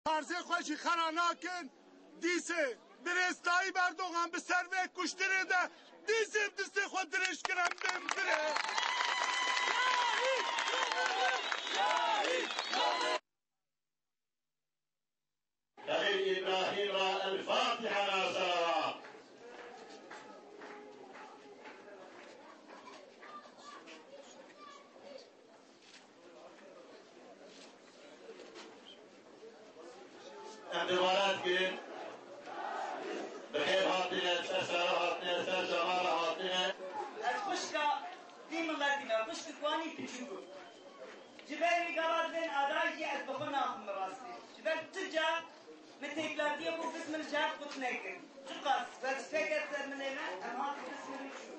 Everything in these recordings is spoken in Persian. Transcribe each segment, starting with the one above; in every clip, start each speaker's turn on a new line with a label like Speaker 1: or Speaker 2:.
Speaker 1: عرضه خوشی خرا ناکن دیسه برستایی بردوغان به سروه کشتره ده دیسه دسته خود درش کرم دم بره
Speaker 2: خليل إبراهيم را الفاتحة ناصرة اعتبارات كن بخير هاتنا تسر هاتنا تسر هاتنا
Speaker 3: الخشكة دي ملاتنا خشكة كواني تجوب جبال قرار بين آداجي أتبخنا في مراسي جبال تجا متيكلاتي أبو بسم الجاب قطنيكن تقص بس فكرت من هنا أمهات بسم الشو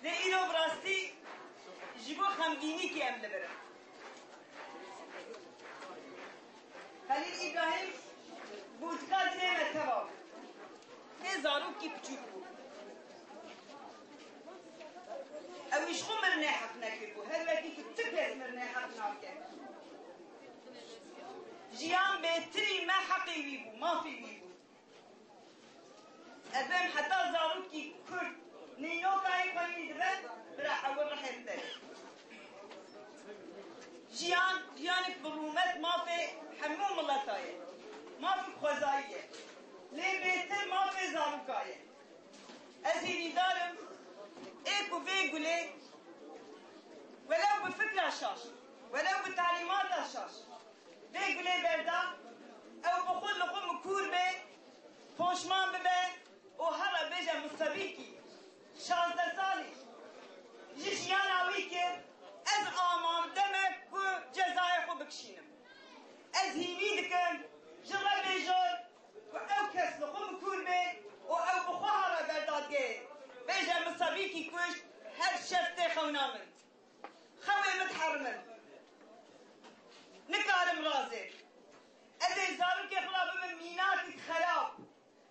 Speaker 3: لإيلو براستي جيبو خمجيني كي أم لبرا خليل إبراهيم بودكا دنيا متباب نزارو كي بچوكو او يشخو مرناحة ناكبو هل وكي كتبلت مرناحة ناكبو جيان بيتري ما حقي ويبو ما في ويبو أبن حتى زاروكي كرد نينو كاي قوي دبن براح أول رح يبدأ جيانك برومت ما في حموم ملتاية ما في خوزاية ليه بيتر ما في زاروكاية أزيني دارم ايكو بيقولي ولو بفكرة شاش ولو بتعليمات شاش بيقولي بردا او بخل لقوم كوربه فوشمان ببه وهلا بيجا مستبيكي 16 سالي جيشيان اويكر از آمام دمك و جزاي خو بكشينم از هيمي دكن جرى بيجور و او كس لقوم كوربه و او بخو هلا بردادگه بيجا مصابيكي كوش هر شفتي خونامن خوي متحرمن نكارم رازي ادي زاروك خراب من ميناتك خراب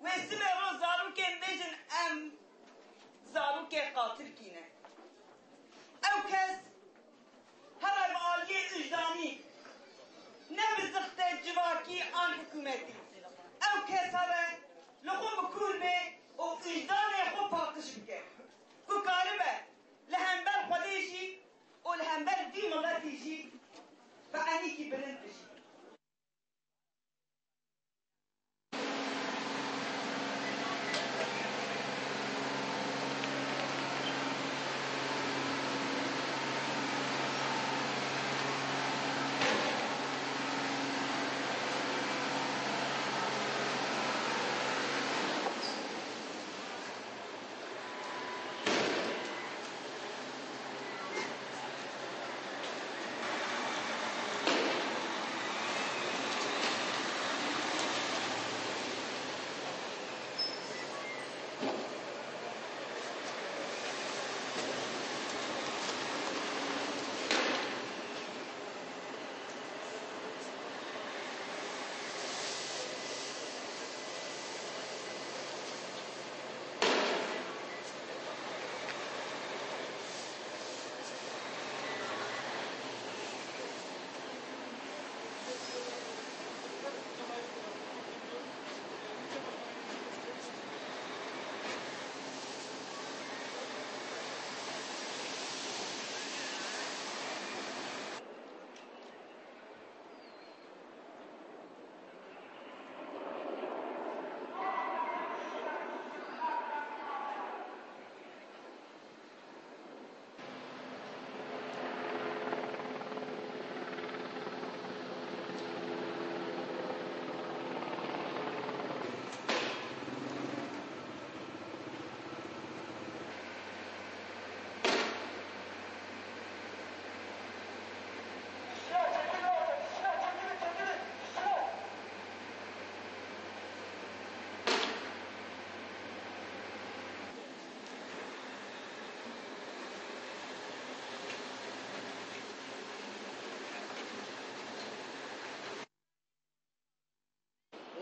Speaker 3: واسمه رو زاروك بيجن ام زاروك قاتل كينه او كس هرب عالية اجداني نمزخت جواكي عن حكومتي او كس هرب لقوم بكوربه و اجداني خو پاکش بکه کو کاربه لهنبر خودشی و لهنبر دی ملتیشی و انی کی بلند بشی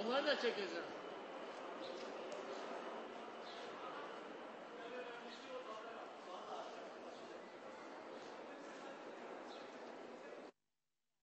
Speaker 4: Onlar da çekeceğim.